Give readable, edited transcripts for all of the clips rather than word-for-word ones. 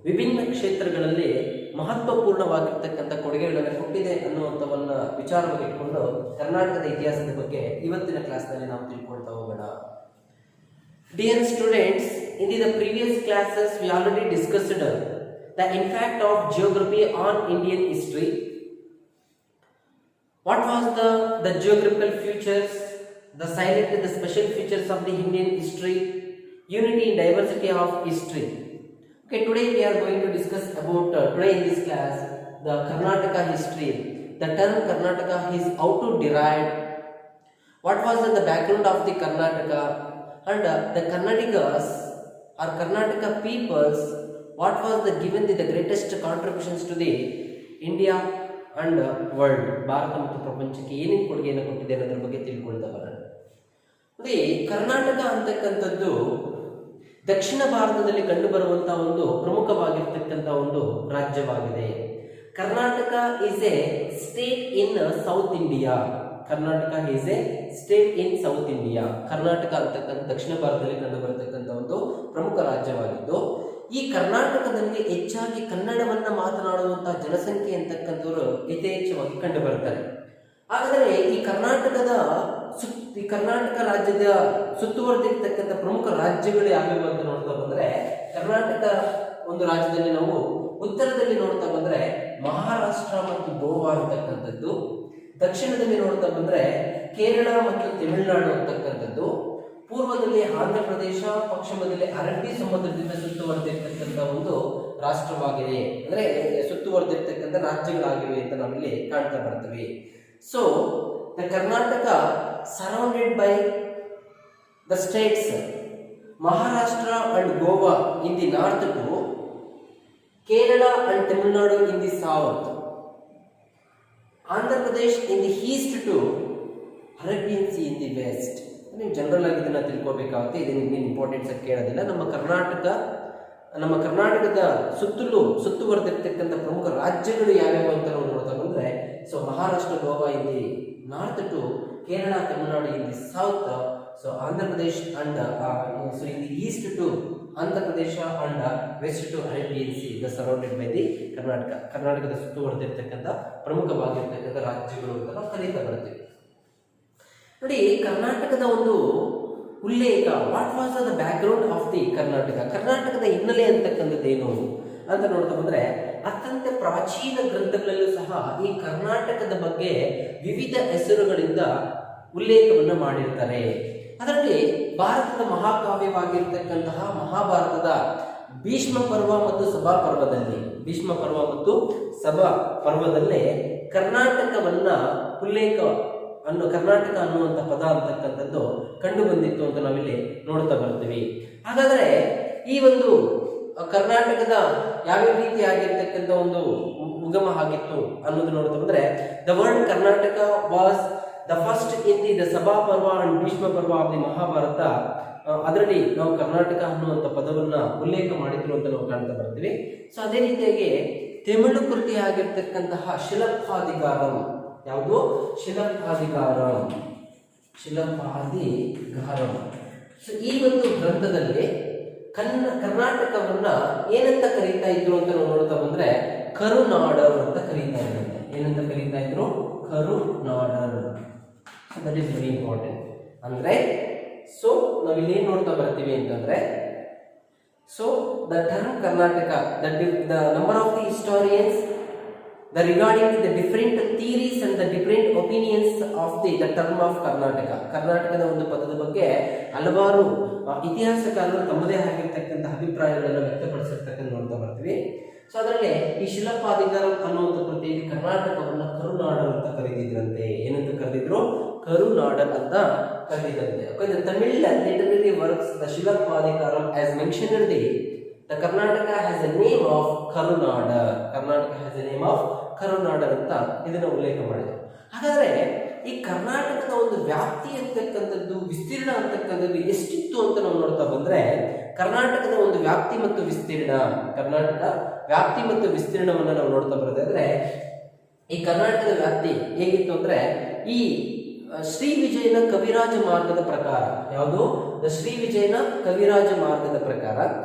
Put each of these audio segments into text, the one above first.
ವಿಭಿನ್ನ ಕ್ಷೇತ್ರಗಳಲ್ಲಿ ಮಹತ್ವಪೂರ್ಣವಾಗಿರ್ತಕ್ಕಂಥ ಕೊಡುಗೆಗಳನ್ನು ಕೊಟ್ಟಿದೆ ಅನ್ನುವಂಥವನ್ನ ವಿಚಾರವಾಗಿ ಇಟ್ಕೊಂಡು ಕರ್ನಾಟಕದ ಇತಿಹಾಸದ ಬಗ್ಗೆ ಇವತ್ತಿನ ಕ್ಲಾಸ್ನಲ್ಲಿ ನಾವು ತಿಳ್ಕೊಳ್ತಾ ಹೋಗೋಣ. Dear students, in the previous classes we already discussed the impact of geography on Indian history. What was the geographical features, the silent and the special features of the Indian history, unity and diversity of history. Okay, today we are going to discuss about today in this class the Karnataka history. The term Karnataka is how to derive, what was the background of the Karnataka, and the Karnataka or Karnataka peoples, what was the given the greatest contributions to the India and world, Bharat ಮತ್ತು ಪ್ರಪಂಚಕ್ಕೆ ಏನೇನು ಕೊಡುಗೆಯನ್ನು ಕೊಟ್ಟಿದೆ ಅನ್ನೋದ್ರ ಬಗ್ಗೆ ತಿಳ್ಕೊಳ್ತಾ ಬರೋಣ. ನೋಡಿ, ಕರ್ನಾಟಕ ಅಂತಕ್ಕಂಥದ್ದು ದಕ್ಷಿಣ ಭಾರತದಲ್ಲಿ ಕಂಡುಬರುವಂತಹ ಒಂದು ಪ್ರಮುಖವಾಗಿರ್ತಕ್ಕಂಥ ಒಂದು ರಾಜ್ಯವಾಗಿದೆ. Karnataka is a state in south India. Karnataka is a state in south India. Karnataka ಅಂತಕ್ಕಂಥ ದಕ್ಷಿಣ ಭಾರತದಲ್ಲಿ ಕಂಡು ಬರತಕ್ಕಂಥ ಒಂದು ಪ್ರಮುಖ ರಾಜ್ಯವಾಗಿದ್ದು, ಈ ಕರ್ನಾಟಕದಲ್ಲಿ ಹೆಚ್ಚಾಗಿ ಕನ್ನಡವನ್ನ ಮಾತನಾಡುವಂತಹ ಜನಸಂಖ್ಯೆ ಅಂತಕ್ಕಂಥವರು ಯಥೇಚ್ಛವಾಗಿ ಕಂಡು ಬರ್ತಾರೆ. ಹಾಗಾದರೆ ಈ ಕರ್ನಾಟಕ ರಾಜ್ಯದ ಸುತ್ತುವರೆದಿರ್ತಕ್ಕಂಥ ಪ್ರಮುಖ ರಾಜ್ಯಗಳು ಯಾವ್ಯಾವ ಅಂತ ನೋಡ್ತಾ ಬಂದ್ರೆ, ಕರ್ನಾಟಕ ಒಂದು ರಾಜ್ಯದಲ್ಲಿ ನಾವು ಉತ್ತರದಲ್ಲಿ ನೋಡ್ತಾ ಬಂದ್ರೆ ಮಹಾರಾಷ್ಟ್ರ ಮತ್ತು ಗೋವಾ ಅಂತಕ್ಕಂಥದ್ದು, ದಕ್ಷಿಣದಲ್ಲಿ ನೋಡ್ತಾ ಬಂದ್ರೆ ಕೇರಳ ಮತ್ತು ತಮಿಳುನಾಡು ಅಂತಕ್ಕಂಥದ್ದು, ಪೂರ್ವದಲ್ಲಿ ಆಂಧ್ರ ಪ್ರದೇಶ, ಪಶ್ಚಿಮದಲ್ಲಿ ಅರಬ್ಬಿ ಸಮುದ್ರದಿಂದ ಸುತ್ತುವರೆದಿರ್ತಕ್ಕಂಥ ಒಂದು ರಾಷ್ಟ್ರವಾಗಿದೆ, ಅಂದ್ರೆ ಸುತ್ತುವರೆದಿರ್ತಕ್ಕಂಥ ರಾಜ್ಯಗಳಾಗಿವೆ ಅಂತ ನಾವಿಲ್ಲಿ ಕಾಣ್ತಾ ಬರ್ತೀವಿ. So the Karnataka surrounded by the states Maharashtra and Goa in the north to Kerala and Tamil Nadu in the south, Andhra Pradesh in the east to Arabian sea in the west. ನೀವು ಜನರಲ್ ಆಗಿ ಇದನ್ನ ತಿಳ್ಕೋಬೇಕಾಗುತ್ತೆ, ಇದು ನಿಮ್ಗೆ ಇಂಪಾರ್ಟೆನ್ಸ್ ಕೇಳೋದಿಲ್ಲ. ನಮ್ಮ ಕರ್ನಾಟಕದ ಸುತ್ತುವರೆದಿರ್ತಕ್ಕಂಥ ಪ್ರಮುಖ ರಾಜ್ಯಗಳು ಯಾವ್ಯಾವ ಅಂತ ನಾವು ನೋಡ್ತಾ ಬಂದ್ರೆ, so Maharashtra Goa in the north to Kerala Tamil Nadu in the south, so Andhra Pradesh and so in the east to Andhra Pradesh and west to Arabian sea the surrounded by the Karnataka. ಕರ್ನಾಟಕದ ಸುತ್ತುವರೆದಿರ್ತಕ್ಕಂಥ ಪ್ರಮುಖವಾಗಿರ್ತಕ್ಕಂಥ ರಾಜ್ಯಗಳು ಅಂತ ನಾವು ಕರೀತಾ ಬರ್ತೀವಿ. ನೋಡಿ, ಕರ್ನಾಟಕದ ಒಂದು ಉಲ್ಲೇಖ, what was the background of the Karnataka, ಕರ್ನಾಟಕದ ಹಿನ್ನೆಲೆ ಅಂತಕ್ಕಂಥದ್ದೇನು ಅಂತ ನೋಡ್ತಾ ಬಂದ್ರೆ, ಅತ್ಯಂತ ಪ್ರಾಚೀನ ಗ್ರಂಥಗಳಲ್ಲೂ ಸಹ ಈ ಕರ್ನಾಟಕದ ಬಗ್ಗೆ ವಿವಿಧ ಹೆಸರುಗಳಿಂದ ಉಲ್ಲೇಖವನ್ನು ಮಾಡಿರ್ತಾರೆ. ಅದರಲ್ಲಿ ಭಾರತದ ಮಹಾಕಾವ್ಯವಾಗಿರ್ತಕ್ಕಂತಹ ಮಹಾಭಾರತದ ಭೀಷ್ಮ ಪರ್ವ ಮತ್ತು ಸಭಾ ಪರ್ವದಲ್ಲೇ ಕರ್ನಾಟಕವನ್ನ ಕರ್ನಾಟಕ ಅನ್ನುವಂಥ ಪದ ಅಂತಕ್ಕಂಥದ್ದು ಕಂಡು ಬಂದಿತ್ತು ಅಂತ ನಾವಿಲ್ಲಿ ನೋಡ್ತಾ ಬರ್ತೀವಿ. ಹಾಗಾದ್ರೆ ಈ ಒಂದು ಕರ್ನಾಟಕದ ಯಾವ ರೀತಿಯಾಗಿರ್ತಕ್ಕಂಥ ಒಂದು ಉಗಮ ಆಗಿತ್ತು ಅನ್ನೋದು ನೋಡ್ತಾ ಬಂದ್ರೆ, the word Karnataka was the first in the ಸಭಾ ಪರ್ವ ಅಂಡ್ ಭೀಷ್ಮ ಪರ್ವ ಆಫ್ ದಿ ಮಹಾಭಾರತ. ಅದರಲ್ಲಿ ನಾವು ಕರ್ನಾಟಕ ಅನ್ನುವಂಥ ಪದವನ್ನ ಉಲ್ಲೇಖ ಮಾಡಿದ್ರು ಅಂತ ನಾವು ಕಾಣ್ತಾ ಬರ್ತೀವಿ. ಸೊ ಅದೇ ರೀತಿಯಾಗಿ ತಮಿಳು ಕೃತಿ ಆಗಿರ್ತಕ್ಕಂತಹ ಶಿಲಪ್ಪಾಧಿಕಾರಂ, ಯಾವುದು ಶಿಲಪ್ಪಾಧಿಕಾರಂ. ಸೊ ಈ ಒಂದು ಗ್ರಂಥದಲ್ಲಿ ಕರ್ನಾಟಕವನ್ನ ಏನಂತ ಕರೀತಾ ಇದ್ರು ಅಂತ ನಾವು ನೋಡ್ತಾ ಬಂದ್ರೆ, ಕರುನಾಡರ್ ಅಂತ ಕರೀತಾ ಇದ್ರಂತೆ. ಏನಂತ ಕರೀತಾ ಇದ್ರು? ಕರುನಾಡರ್. That is very important. ಅಂದ್ರೆ ಸೊ ನಾವಿಲ್ಲಿ ಏನ್ ನೋಡ್ತಾ ಬರ್ತೀವಿ ಅಂತಂದ್ರೆ, so the term Karnataka, the number of the historians regarding the different theories and the different opinions of the term of Karnataka. ಕರ್ನಾಟಕದ ಒಂದು ಪದದ ಬಗ್ಗೆ ಹಲವಾರು ಇತಿಹಾಸಕಾರರು ತಮ್ಮದೇ ಆಗಿರ್ತಕ್ಕಂಥ ಅಭಿಪ್ರಾಯಗಳನ್ನು ವ್ಯಕ್ತಪಡಿಸಿರ್ತಕ್ಕಂಥ ನೋಡ್ತಾ ಬರ್ತೀವಿ. ಸೊ ಅದರಲ್ಲಿ ಈ ಶಿಲಪ್ಪಾಧಿಕಾರಂ ಅನ್ನುವಂಥ ಕೃತಿಯಲ್ಲಿ ಕರ್ನಾಟಕವನ್ನ ಕರುನಾಡರ್ ಅಂತ ಕರೀತಿದ್ರಂತೆ. ಏನಂತ ಕರೆದಿದ್ರು? ಕರುನಾಡರ್ ಅಂತ ಕರೆದಿದ್ರಂತೆ. The Tamil literary works, the ಶಿಲಪ್ಪಾಧಿಕಾರಂ has mentioned the Karnataka has a name of Karunadar. Karnataka has a name of Karunadar ಅಂತ ಇದನ್ನ ಉಲ್ಲೇಖ ಮಾಡಿದ್ರು. ಹಾಗಾದ್ರೆ ಈ ಕರ್ನಾಟಕದ ಒಂದು ವ್ಯಾಪ್ತಿ ಅಂತಕ್ಕಂಥದ್ದು, ವಿಸ್ತೀರ್ಣ ಅಂತಕ್ಕಂಥದ್ದು ಎಷ್ಟಿತ್ತು ಅಂತ ನಾವು ನೋಡ್ತಾ ಬಂದ್ರೆ, ಕರ್ನಾಟಕದ ಒಂದು ವ್ಯಾಪ್ತಿ ಮತ್ತು ವಿಸ್ತೀರ್ಣವನ್ನ ನಾವು ನೋಡ್ತಾ ಬರೋದಾದ್ರೆ, ಈ ಕರ್ನಾಟಕದ ವ್ಯಾಪ್ತಿ ಹೇಗಿತ್ತು ಅಂದ್ರೆ, ಈ ಶ್ರೀ ವಿಜಯನ ಕವಿರಾಜ ಮಾರ್ಗದ ಪ್ರಕಾರ, ಯಾವುದು ಶ್ರೀ ವಿಜಯನ ಕವಿರಾಜ ಮಾರ್ಗದ ಪ್ರಕಾರ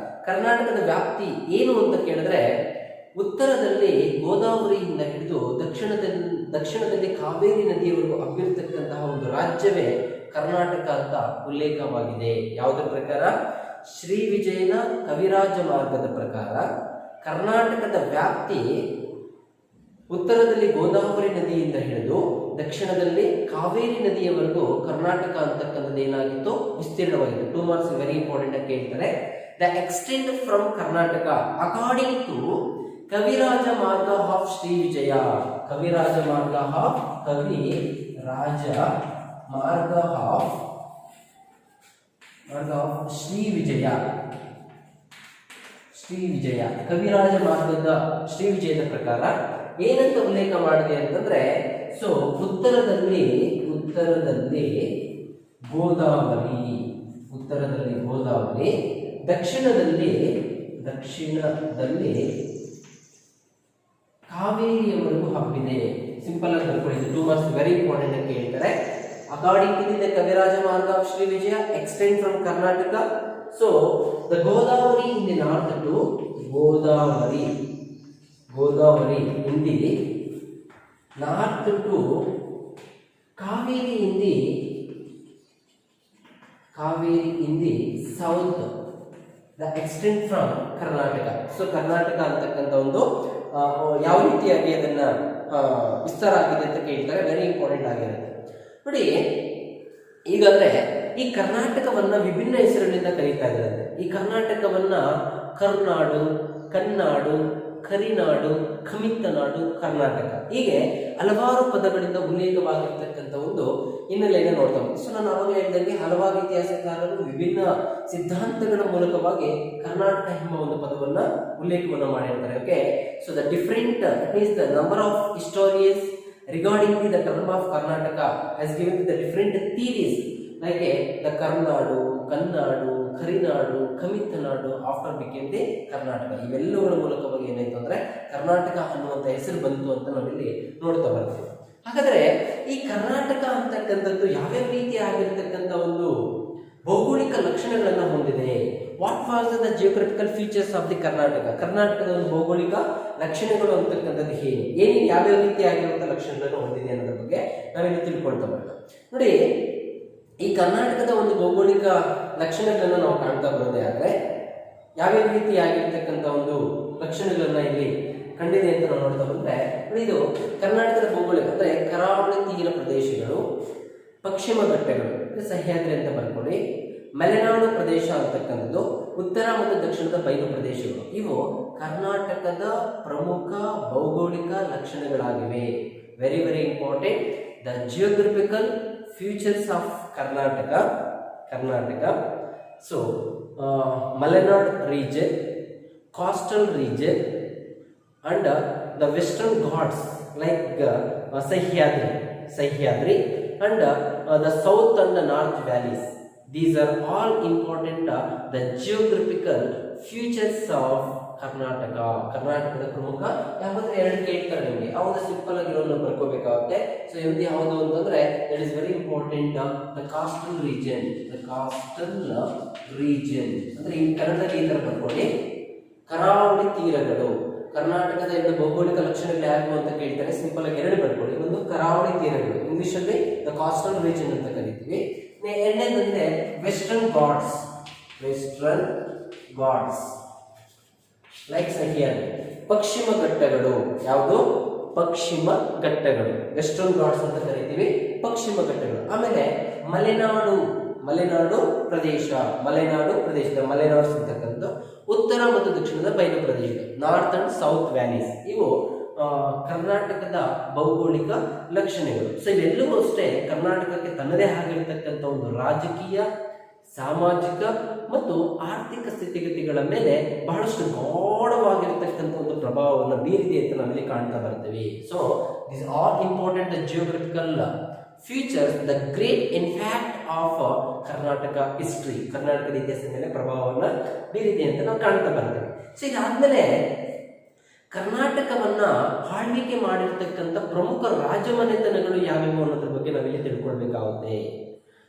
ಕರ್ನಾಟಕದ ವ್ಯಾಪ್ತಿ ಏನು ಅಂತ ಕೇಳಿದ್ರೆ, ಉತ್ತರದಲ್ಲಿ ಗೋದಾವರಿಯಿಂದ ಹಿಡಿದು ದಕ್ಷಿಣದಲ್ಲಿ ಕಾವೇರಿ ನದಿಯವರೆಗೂ ಹಬ್ಬಿರ್ತಕ್ಕಂತಹ ಒಂದು ರಾಜ್ಯವೇ ಕರ್ನಾಟಕ ಅಂತ ಉಲ್ಲೇಖವಾಗಿದೆ. ಯಾವುದರ ಪ್ರಕಾರ? ಶ್ರೀ ವಿಜಯನ ಕವಿರಾಜ ಮಾರ್ಗದ ಪ್ರಕಾರ ಕರ್ನಾಟಕದ ವ್ಯಾಪ್ತಿ ಉತ್ತರದಲ್ಲಿ ಗೋದಾವರಿ ನದಿಯಿಂದ ಹಿಡಿದು ದಕ್ಷಿಣದಲ್ಲಿ ಕಾವೇರಿ ನದಿಯವರೆಗೂ ಕರ್ನಾಟಕ ಅಂತಕ್ಕಂಥದ್ದು ಏನಾಗಿತ್ತು, ವಿಸ್ತೀರ್ಣವಾಗಿತ್ತು. 2 ಮಾರ್ಕ್ಸ್ ವೆರಿ ಇಂಪಾರ್ಟೆಂಟ್ ಆಗಿ ಕೇಳ್ತಾರೆ. The extent from Karnataka according to Kaviraja ಮಾರ್ಗ ಆಫ್ ಶ್ರೀ ವಿಜಯ. ಕವಿರಾಜ ಮಾರ್ಗ ಆಫ್ ಶ್ರೀ ವಿಜಯ. ಕವಿರಾಜ ಮಾರ್ಗದ ಶ್ರೀ ವಿಜಯದ ಪ್ರಕಾರ ಏನಂತ ಉಲ್ಲೇಖ ಮಾಡಿದೆ ಅಂತಂದ್ರೆ, ಸೊ ಉತ್ತರದಲ್ಲಿ ಗೋದಾವರಿ, ದಕ್ಷಿಣದಲ್ಲಿ ಕಾವೇರಿಯವರೆಗೂ ಹಬ್ಬಿದೆ. ಸಿಂಪಲ್ ಆಗಿ ಬರ್ಕೊಳ್ಳಿ. 2 ಮಾರ್ಕ್ಸ್ ವೆರಿ ಇಂಪಾರ್ಟೆಂಟ್ ಆಗಿ ಕೇಳ್ತಾರೆ. ಅಕಾರ್ಡಿಂಗ್ ಟು ದ ಕವಿರಾಜ ಮಾರ್ಗ of Shri Vijaya extend from Karnataka. So the Godavari in the north to Godavari in the north to Kaveri in the south, the extent from Karnataka. So Karnataka ಅಂತಕ್ಕಂಥ ಒಂದು ಯಾವ ರೀತಿಯಾಗಿ ಅದನ್ನ ವಿಸ್ತಾರ ಆಗಿದೆ ಅಂತ ಕೇಳ್ತಾರೆ. ವೆರಿ ಇಂಪಾರ್ಟೆಂಟ್ ಆಗಿರುತ್ತೆ ನೋಡಿ. ಈಗಾದ್ರೆ ಈ ಕರ್ನಾಟಕವನ್ನ ವಿಭಿನ್ನ ಹೆಸರುಗಳಿಂದ ಕರೀತಾ ಇದ್ದಾರೆ. ಈ ಕರ್ನಾಟಕವನ್ನ ಕರ್ನಾಡು, ಕನ್ನಾಡು, ಕರಿನಾಡು, ಕಮಿತ್ತನಾಡು, ಕರ್ನಾಟಕ, ಹೀಗೆ ಹಲವಾರು ಪದಗಳಿಂದ ಉಲ್ಲೇಖವಾಗಿರ್ತಕ್ಕಂಥ ಒಂದು ಹಿನ್ನೆಲೆಯನ್ನು ನೋಡ್ತಾ ಹೋಗ್ತೀವಿ. ಸೊ ನಾನು ಅವಾಗ ಹೇಳಿದಂಗೆ ಹಲವಾರು ಇತಿಹಾಸಕಾರರು ವಿಭಿನ್ನ ಸಿದ್ಧಾಂತಗಳ ಮೂಲಕವಾಗಿ ಕರ್ನಾಟಕ ಎಂಬ ಒಂದು ಪದವನ್ನ ಉಲ್ಲೇಖವನ್ನು ಮಾಡಿರ್ತಾರೆ. Okay, so the different means the number of historians regarding the term of Karnataka has given the different theories like the Karnadu, Kannadu, Karinadu, Kamittanadu after became the Karnataka. ಇವೆಲ್ಲವುಗಳ ಮೂಲಕವಾಗಿ ಏನಾಯ್ತು ಅಂದ್ರೆ ಕರ್ನಾಟಕ ಅನ್ನುವಂಥ ಹೆಸರು ಬಂತು ಅಂತ ನಾವಿಲ್ಲಿ ನೋಡ್ತಾ ಬರ್ತೀವಿ. ಹಾಗಾದ್ರೆ ಈ ಕರ್ನಾಟಕ ಅಂತಕ್ಕಂಥದ್ದು ಯಾವ್ಯಾವ ರೀತಿಯಾಗಿರ್ತಕ್ಕಂಥ ಒಂದು ಭೌಗೋಳಿಕ ಲಕ್ಷಣಗಳನ್ನು ಹೊಂದಿದೆ? What was the geographical features of the Karnataka? ಕರ್ನಾಟಕದ ಒಂದು ಭೌಗೋಳಿಕ ಲಕ್ಷಣಗಳು ಅಂತಕ್ಕಂಥದ್ದು ಏನು ಯಾವ್ಯಾವ ರೀತಿಯಾಗಿರುವಂತಹ ಲಕ್ಷಣಗಳನ್ನು ಹೊಂದಿದೆ ಅನ್ನೋದ್ರ ಬಗ್ಗೆ ನಾವಿಲ್ಲಿ ತಿಳ್ಕೊಳ್ತಾ ಬರೋಣ. ನೋಡಿ, ಈ ಕರ್ನಾಟಕದ ಒಂದು ಭೌಗೋಳಿಕ ಲಕ್ಷಣಗಳನ್ನು ನಾವು ಕಾಣ್ತಾ ಬರೋದೇ ಆದ್ರೆ ಯಾವ್ಯಾವ ರೀತಿಯಾಗಿರ್ತಕ್ಕಂಥ ಒಂದು ಲಕ್ಷಣಗಳನ್ನ ಇಲ್ಲಿ ಕಂಡಿದೆ ಅಂತ ನಾವು ನೋಡ್ತಾ ಬಂದ್ರೆ, ಇದು ಕರ್ನಾಟಕದ ಭೌಗೋಳಿಕ ಅಂದ್ರೆ ಕರಾವಳಿ ತೀರ ಪ್ರದೇಶಗಳು, ಪಶ್ಚಿಮ ಘಟ್ಟಗಳು, ಸಹ್ಯಾದ್ರಿ ಅಂತ ಬರ್ಕೊಳ್ಳಿ, ಮಲೆನಾಡು ಪ್ರದೇಶ ಅಂತಕ್ಕಂಥದ್ದು, ಉತ್ತರ ಮತ್ತು ದಕ್ಷಿಣದ ಬಯಲು ಪ್ರದೇಶಗಳು, ಇವು ಕರ್ನಾಟಕದ ಪ್ರಮುಖ ಭೌಗೋಳಿಕ ಲಕ್ಷಣಗಳಾಗಿವೆ. Very very important. The geographical features of Karnataka. So Malnad region, coastal region, and the western ghats like Sahyadri, and the south and the north valleys. These are all important the geographical features of Karnataka. ಕರ್ನಾಟಕದ ಪ್ರಮುಖ ಯಾವ್ದಾದ್ರೆ ಎರಡು ಕೇಳ್ತಾರೆ ನಿಮಗೆ, ಯಾವ್ದು simple ಆಗಿರೋದನ್ನ ಬರ್ಕೋಬೇಕಾಗುತ್ತೆ. So ಯಾವುದು ಅಂತಂದ್ರೆ that is very important. The coastal region ಅಂದ್ರೆ ಈ ಕನ್ನಡದಲ್ಲಿ ಈ ತರ ಬರ್ಕೊಳ್ಳಿ, ಕರಾವಳಿ ತೀರಗಳು. ಕರ್ನಾಟಕದ ಎರಡು ಭೌಗೋಳಿಕ ಲಕ್ಷಣಗಳು ಯಾರು ಅಂತ ಕೇಳ್ತಾರೆ, ಸಿಂಪಲ್ ಆಗಿ ಎರಡು ಬರ್ಕೊಳ್ಳಿ. ಒಂದು ಕರಾವಳಿ ತೀರಗಳು, ಇಂಗ್ಲಿಷ್ ಅಲ್ಲಿ ದ ಕಾಸ್ಟಲ್ ರೀಜನ್ ಅಂತ ಕರಿತೀವಿ. ಎರಡನೇದಂದ್ರೆ ವೆಸ್ಟರ್ನ್ ಘಾಟ್ಸ್ ಲೈಕ್ ಸಹ್ಯಾದ್ರಿ. ಪಶ್ಚಿಮ ಘಟ್ಟಗಳು, ಯಾವುದು? ಪಶ್ಚಿಮ ಘಟ್ಟಗಳು, ವೆಸ್ಟರ್ನ್ ಘಾಟ್ಸ್ ಅಂತ ಕರಿತೀವಿ, ಪಶ್ಚಿಮ ಘಟ್ಟಗಳು. ಆಮೇಲೆ ಮಲೆನಾಡು ಪ್ರದೇಶದ ಮಲೆನಾಡ್ಸ್ ಅಂತಕ್ಕಂಥ ಉತ್ತರ ಮತ್ತು ದಕ್ಷಿಣದ ಬಯಲು ಪ್ರದೇಶಗಳು, ನಾರ್ತ್ ಅಂಡ್ ಸೌತ್ ವ್ಯಾಲೀಸ್, ಇವು ಕರ್ನಾಟಕದ ಭೌಗೋಳಿಕ ಲಕ್ಷಣಗಳು. ಸೊ ಇವೆಲ್ಲವೂ ಅಷ್ಟೇ ಕರ್ನಾಟಕಕ್ಕೆ ತನ್ನದೇ ಆಗಿರತಕ್ಕಂಥ ಒಂದು ರಾಜಕೀಯ, ಸಾಮಾಜಿಕ ಮತ್ತು ಆರ್ಥಿಕ ಸ್ಥಿತಿಗತಿಗಳ ಮೇಲೆ ಬಹಳಷ್ಟು ಗಾಢವಾಗಿರತಕ್ಕಂಥ ಒಂದು ಪ್ರಭಾವವನ್ನು ಬೀರಿದೆ ಅಂತ ನಾವಿಲ್ಲಿ ಕಾಣ್ತಾ ಬರ್ತೀವಿ. So this all important geographical features the great impact of Karnataka history, ಕರ್ನಾಟಕದ ಇತಿಹಾಸದ ಮೇಲೆ ಪ್ರಭಾವವನ್ನು ಬೀರಿದೆ ಅಂತ ನಾವು ಕಾಣ್ತಾ ಬರ್ತೇವೆ. ಸೊ ಇದಾದ್ಮೇಲೆ ಕರ್ನಾಟಕವನ್ನ ಆಳ್ವಿಕೆ ಮಾಡಿರ್ತಕ್ಕಂಥ ಪ್ರಮುಖ ರಾಜಮನೆತನಗಳು ಯಾವ್ಯಾವು ಅನ್ನೋದ್ರ ಬಗ್ಗೆ ನಾವಿಲ್ಲಿ ತಿಳ್ಕೊಳ್ಬೇಕಾಗುತ್ತೆ.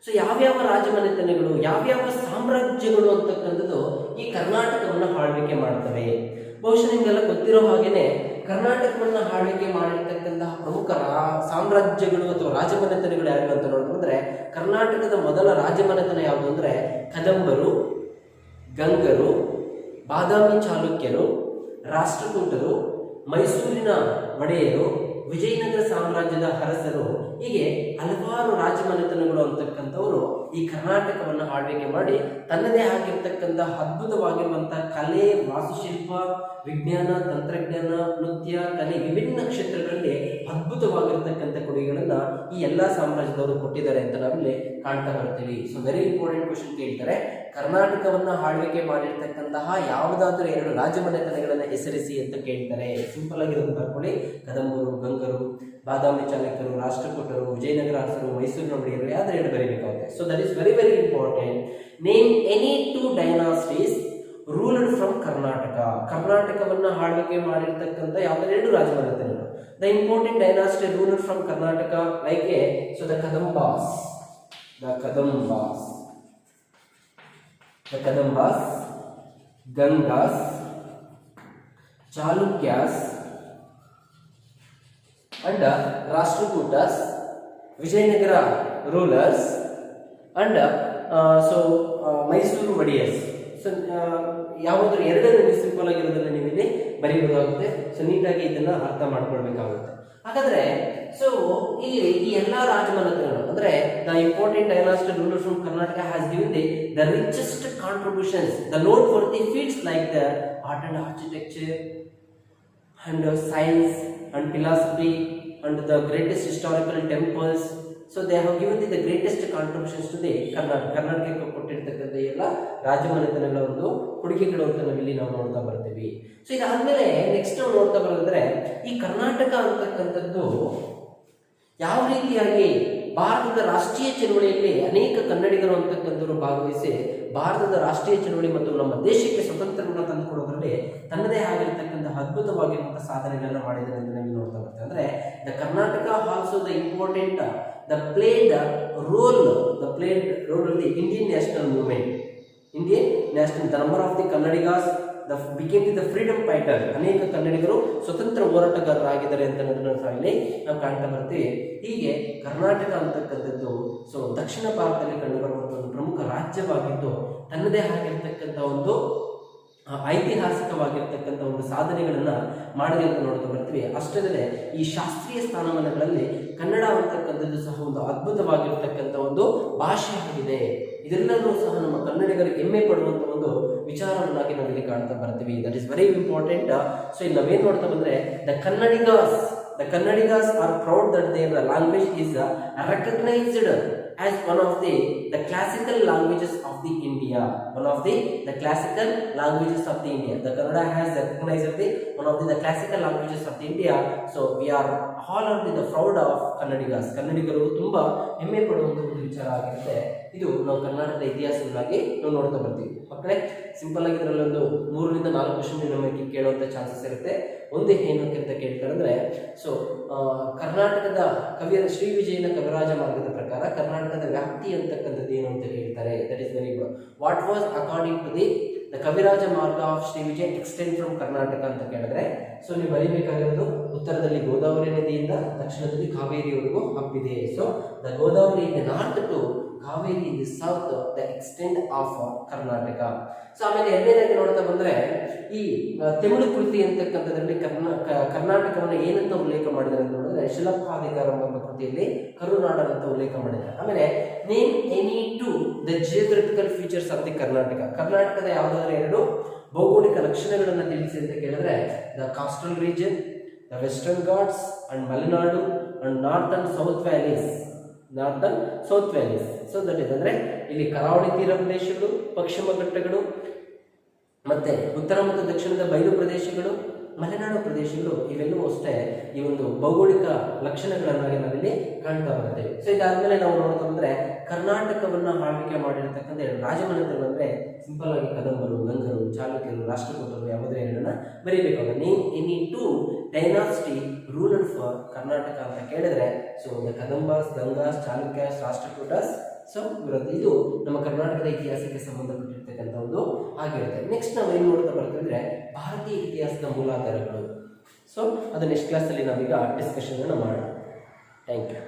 ಸೊ ಯಾವ್ಯಾವ ರಾಜಮನೆತನಗಳು, ಯಾವ್ಯಾವ ಸಾಮ್ರಾಜ್ಯಗಳು ಅಂತಕ್ಕಂಥದ್ದು ಈ ಕರ್ನಾಟಕವನ್ನು ಆಳ್ವಿಕೆ ಮಾಡ್ತವೆ. ಬಹುಶಃ ನಿಮಗೆಲ್ಲ ಗೊತ್ತಿರೋ ಹಾಗೇನೆ ಕರ್ನಾಟಕವನ್ನು ಆಳ್ವಿಕೆ ಮಾಡಿರ್ತಕ್ಕಂತಹ ಪ್ರಮುಖ ಸಾಮ್ರಾಜ್ಯಗಳು ಅಥವಾ ರಾಜಮನೆತನಗಳು ಯಾರು ಅಂತ ನೋಡಿದ್ರೆ, ಕರ್ನಾಟಕದ ಮೊದಲ ರಾಜಮನೆತನ ಯಾವುದು ಅಂದ್ರೆ ಕದಂಬರು, ಗಂಗರು, ಬಾದಾಮಿ ಚಾಲುಕ್ಯರು, ರಾಷ್ಟ್ರಕೂಟರು, ಮೈಸೂರಿನ ಒಡೆಯರು, ವಿಜಯನಗರ ಸಾಮ್ರಾಜ್ಯದ ಅರಸರು, ಹೀಗೆ ಹಲವಾರು ರಾಜಮನೆತನಗಳು ಅಂತಕ್ಕಂಥವರು ಈ ಕರ್ನಾಟಕವನ್ನು ಆಳ್ವಿಕೆ ಮಾಡಿ ತನ್ನದೇ ಆಗಿರ್ತಕ್ಕಂಥ ಅದ್ಭುತವಾಗಿರುವಂತಹ ಕಲೆ, ವಾಸ್ತುಶಿಲ್ಪ, ವಿಜ್ಞಾನ, ತಂತ್ರಜ್ಞಾನ, ನೃತ್ಯ, ಕಲೆ, ವಿಭಿನ್ನ ಕ್ಷೇತ್ರಗಳಲ್ಲಿ ಅದ್ಭುತವಾಗಿರ್ತಕ್ಕಂಥ ಕೊಡುಗೆಗಳನ್ನ ಈ ಎಲ್ಲಾ ಸಾಮ್ರಾಜ್ಯದವರು ಕೊಟ್ಟಿದ್ದಾರೆ ಅಂತ ನಾವಿಲ್ಲಿ ಕಾಣ್ತಾ ಬರ್ತೀವಿ. ಸೊ ವೆರಿ ಇಂಪಾರ್ಟೆಂಟ್ ಕ್ವಶನ್ ಕೇಳ್ತಾರೆ, ಕರ್ನಾಟಕವನ್ನ ಆಳ್ವಿಕೆ ಮಾಡಿರ್ತಕ್ಕಂತಹ ಯಾವುದಾದ್ರೂ ಎರಡು ರಾಜಮನೆತನಗಳನ್ನ ಹೆಸರಿಸಿ ಅಂತ ಕೇಳ್ತಾರೆ. ಸಿಂಪಲ್ ಆಗಿರೋದು ಬರ್ಕೊಳ್ಳಿ, ಕದಂಬರು, ಗಂಗರು, ಬಾದಾಮಿ ಚಾಲುಕ್ಯರು, ರಾಷ್ಟ್ರಕೂಟರು, ವಿಜಯನಗರ ಅರಸರು, ಮೈಸೂರಿನ ಒಡೆಯರು, ಯಾವ್ದು ಎರಡು ಬರೀಬೇಕಾಗುತ್ತೆ. So that is very very important. Name any two dynasties ruled from Karnataka. ಕರ್ನಾಟಕವನ್ನ ಆಳ್ವಿಕೆ ಮಾಡಿರ್ತಕ್ಕಂಥ ಯಾವುದೇ ಎರಡು ರಾಜಮನೆತನಗಳು. The important dynasty ruled from Karnataka like a so the Kadambas, Gangas, Chalukyas, and Rashtrakutas, Vijayanagara rulers, and Mysore Vadiyas. So ಯಾವುದಾದ್ರು ಎರಡರಲ್ಲಿ simple ಆಗಿರೋದನ್ನ ನೀವು ಇಲ್ಲಿ ಬರೀಬಹುದಾಗುತ್ತೆ. ಸೊ ನೀಟಾಗಿ ಇದನ್ನ ಅರ್ಥ ಮಾಡ್ಕೊಳ್ಬೇಕಾಗುತ್ತೆ. ಹಾಗಾದ್ರೆ ಸೊ ಇಲ್ಲಿ ಈ ಎಲ್ಲಾ ರಾಜಮನೆತನಗಳು ಅಂದ್ರೆ the important dynasty ruler from Karnataka has given the richest contributions, the noteworthy feats like the art and architecture and science and philosophy and the greatest historical temples. So they have given the greatest contributions to the ಕರ್ನಾಟಕಕ್ಕೆ ಕೊಟ್ಟಿರ್ತಕ್ಕಂಥ ಎಲ್ಲ ರಾಜಮನೆತನಗಳ ಒಂದು ಕೊಡುಗೆಗಳು ಅಂತ ನಾವಿಲ್ಲಿ ನಾವು ನೋಡ್ತಾ ಬರ್ತೀವಿ. ಸೊ ಇದಾದ್ಮೇಲೆ ನೆಕ್ಸ್ಟ್ ನಾವು ನೋಡ್ತಾ ಬರೋದ್ರೆ ಈ ಕರ್ನಾಟಕ ಅಂತಕ್ಕಂಥದ್ದು ಯಾವ ರೀತಿಯಾಗಿ ಭಾರತದ ರಾಷ್ಟ್ರೀಯ ಚಳವಳಿಯಲ್ಲಿ ಅನೇಕ ಕನ್ನಡಿಗರು ಅಂತಕ್ಕಂಥವ್ರು ಭಾಗವಹಿಸಿ ಭಾರತದ ರಾಷ್ಟ್ರೀಯ ಚಳವಳಿ ಮತ್ತು ನಮ್ಮ ದೇಶಕ್ಕೆ ಸ್ವತಂತ್ರವನ್ನು ತಂದುಕೊಡೋದ್ರಲ್ಲಿ ತನ್ನದೇ ಆಗಿರ್ತಕ್ಕಂಥ ಅದ್ಭುತವಾಗಿರುವಂತಹ ಸಾಧನೆಗಳನ್ನ ಮಾಡಿದ್ದಾರೆ ಅಂತ ನಾವು ನೋಡ್ತಾ ಬರ್ತೇವೆ. ಅಂದ್ರೆ the Karnataka also the important the played role of the Indian national movement. Indian national, the number of the Kannadigas became the freedom fighter. ಅನೇಕ ಕನ್ನಡಿಗರು ಸ್ವತಂತ್ರ ಹೋರಾಟಗಾರರಾಗಿದ್ದಾರೆ ಅಂತ ಇಲ್ಲಿ ನಾವು ಕಾಣ್ತಾ ಬರ್ತೀವಿ. ಹೀಗೆ ಕರ್ನಾಟಕ ಅಂತಕ್ಕಂಥದ್ದು ಸೊ ದಕ್ಷಿಣ ಭಾರತದಲ್ಲಿ ಕಂಡುಬರುವಂತಹ ಒಂದು ಪ್ರಮುಖ ರಾಜ್ಯವಾಗಿದ್ದು ತನ್ನದೇ ಆಗಿರ್ತಕ್ಕಂಥ ಒಂದು ಐತಿಹಾಸಿಕವಾಗಿರ್ತಕ್ಕಂಥ ಒಂದು ಸಾಧನೆಗಳನ್ನ ಮಾಡಿದೆ ಅಂತ ನೋಡ್ತಾ ಬರ್ತೀವಿ. ಅಷ್ಟೇ ಈ ಶಾಸ್ತ್ರೀಯ ಸ್ಥಾನಮಾನಗಳಲ್ಲಿ ಕನ್ನಡ ಅಂತಕ್ಕಂಥದ್ದು ಸಹ ಒಂದು ಅದ್ಭುತವಾಗಿರ್ತಕ್ಕಂಥ ಒಂದು ಭಾಷೆ ಆಗಿದೆ. ಇದೆಲ್ಲರೂ ಸಹ ನಮ್ಮ ಕನ್ನಡಿಗರಿಗೆ ಹೆಮ್ಮೆ ಪಡುವಂತ ಒಂದು ವಿಚಾರವನ್ನಾಗಿ ನಾವಿಲ್ಲಿ ಕಾಣ್ತಾ ಬರ್ತೀವಿ. That is very important. So ಇಲ್ಲಿ ನಾವೇನ್ ನೋಡ್ತಾ ಬಂದ್ರೆ the Kannadigas are proud that their language is recognized as one of the classical languages of the India. The classical languages of the India. The Kannada has recognized one of the classical languages of the India. So we are all are the proud of Kannadigas. ಕನ್ನಡಿಗರು ತುಂಬಾ ಹೆಮ್ಮೆ ಪಡುವಂತ ಒಂದು ವಿಚಾರ ಆಗಿರುತ್ತೆ. ಇದು ನಾವು ಕರ್ನಾಟಕದ ಇತಿಹಾಸವಾಗಿ ನಾವು ನೋಡ್ತಾ ಬರ್ತೀವಿ. ಮಕ್ಕಳೇ ಸಿಂಪಲ್ ಆಗಿ ಇದರಲ್ಲಿ ಒಂದು 3 ರಿಂದ 4 ಕ್ವೆಶ್ಚನ್ ನಮಗೆ ಕೇಳುವಂತ ಚಾನ್ಸಸ್ ಇರುತ್ತೆ. ಒಂದು ಏನಕ್ಕೆ ಅಂತ ಕೇಳ್ತಾರೆ ಅಂದ್ರೆ ಸೊ ಕರ್ನಾಟಕದ ಶ್ರೀ ವಿಜಯನ ಕವಿರಾಜ ಮಾರ್ಗದ ಪ್ರಕಾರ ಕರ್ನಾಟಕದ ವ್ಯಾಪ್ತಿ ಅಂತಕ್ಕಂಥದ್ದು ಏನು ಅಂತ ಕೇಳ್ತಾರೆ. That is very good. What was according to the Kaviraja ಮಾರ್ಗ of Shri Vijay extend from Karnataka ಅಂತ ಕೇಳಿದ್ರೆ ಸೊ ನೀವು ಬರೀಬೇಕಾಗಿರೋದು ಉತ್ತರದಲ್ಲಿ ಗೋದಾವರಿ ನದಿಯಿಂದ ದಕ್ಷಿಣದಲ್ಲಿ ಕಾವೇರಿವರೆಗೂ ಹಬ್ಬಿದೆ. So the Godavari in the north to Kaveri in the south the extend of Karnataka. So ಆಮೇಲೆ ಎರಡನೇದಾಗಿ ನೋಡ್ತಾ ಬಂದ್ರೆ ಈ ತಮಿಳು ಕೃತಿ ಅಂತಕ್ಕಂಥದ್ರಲ್ಲಿ ಕರ್ನಾಟಕವನ್ನು ಏನಂತ ಉಲ್ಲೇಖ ಮಾಡಿದ್ದಾರೆ ಅಂತ ನೋಡಿದ್ರೆ ಶಿಲಪ್ಪಾಧಿಕಾರಂ ಎಂಬ ಕೃತಿಯಲ್ಲಿ ಕರುನಾಡ ಅಂತ ಉಲ್ಲೇಖ ಮಾಡಿದ್ದಾರೆ. ಆಮೇಲೆ name any to the geographical features of the Karnataka. ಕರ್ನಾಟಕದ ಯಾವುದಾದ್ರೂ ಎರಡು ಭೌಗೋಳಿಕ ಲಕ್ಷಣಗಳನ್ನು ತಿಳಿಸಿ ಅಂತ ಕೇಳಿದ್ರೆ the coastal region, the western Ghats and Malenadu and north and south valleys. So that is ಅಂದ್ರೆ ಇಲ್ಲಿ ಕರಾವಳಿ ತೀರ ಪ್ರದೇಶಗಳು, ಪಶ್ಚಿಮ ಘಟ್ಟಗಳು, ಮತ್ತೆ ಉತ್ತರ ಮತ್ತು ದಕ್ಷಿಣದ ಬಯಲು ಪ್ರದೇಶಗಳು, ಮಲೆನಾಡು ಪ್ರದೇಶಗಳು, ಇವೆಲ್ಲವೂ ಅಷ್ಟೇ ಈ ಒಂದು ಭೌಗೋಳಿಕ ಲಕ್ಷಣಗಳನ್ನಾಗಿ ನಾವಿಲ್ಲಿ ಕಾಣ್ತಾ ಬರ್ತೇವೆ. ಸೊ ಇದಾದ್ಮೇಲೆ ನಾವು ನೋಡ್ತಾ ಬಂದ್ರೆ ಕರ್ನಾಟಕವನ್ನ ಆಳ್ವಿಕೆ ಮಾಡಿರ್ತಕ್ಕಂಥ ರಾಜಮನೆತನಗಳು ಅಂದ್ರೆ ಸಿಂಪಲ್ ಆಗಿ ಕದಂಬರು, ಗಂಗರು, ಚಾಲುಕ್ಯರು, ರಾಷ್ಟ್ರಕೂಟರು ಯಾವುದೇ ಎರಡನ್ನ ಬರೀಬೇಕಾಗ name any two dynasty ruled for Karnataka ಅಂತ ಕೇಳಿದ್ರೆ so the Kadambas, Gangas, Chalukyas, Rashtrakutas so ಇದು ನಮ್ಮ ಕರ್ನಾಟಕದ ಇತಿಹಾಸಕ್ಕೆ ಸಂಬಂಧಪಟ್ಟಿರ್ತಕ್ಕಂಥ ಒಂದು ಆಗಿರುತ್ತೆ. ನೆಕ್ಸ್ಟ್ ನಾವು ಏನು ನೋಡ್ತಾ ಬರ್ತಿದ್ರೆ ಭಾರತೀಯ ಇತಿಹಾಸದ ಮೂಲಾಧಾರಗಳು. ಸೊ ಅದು ನೆಕ್ಸ್ಟ್ ಕ್ಲಾಸಲ್ಲಿ ನಾವೀಗ ಡಿಸ್ಕಷನ್ ಮಾಡೋಣ. Thank you.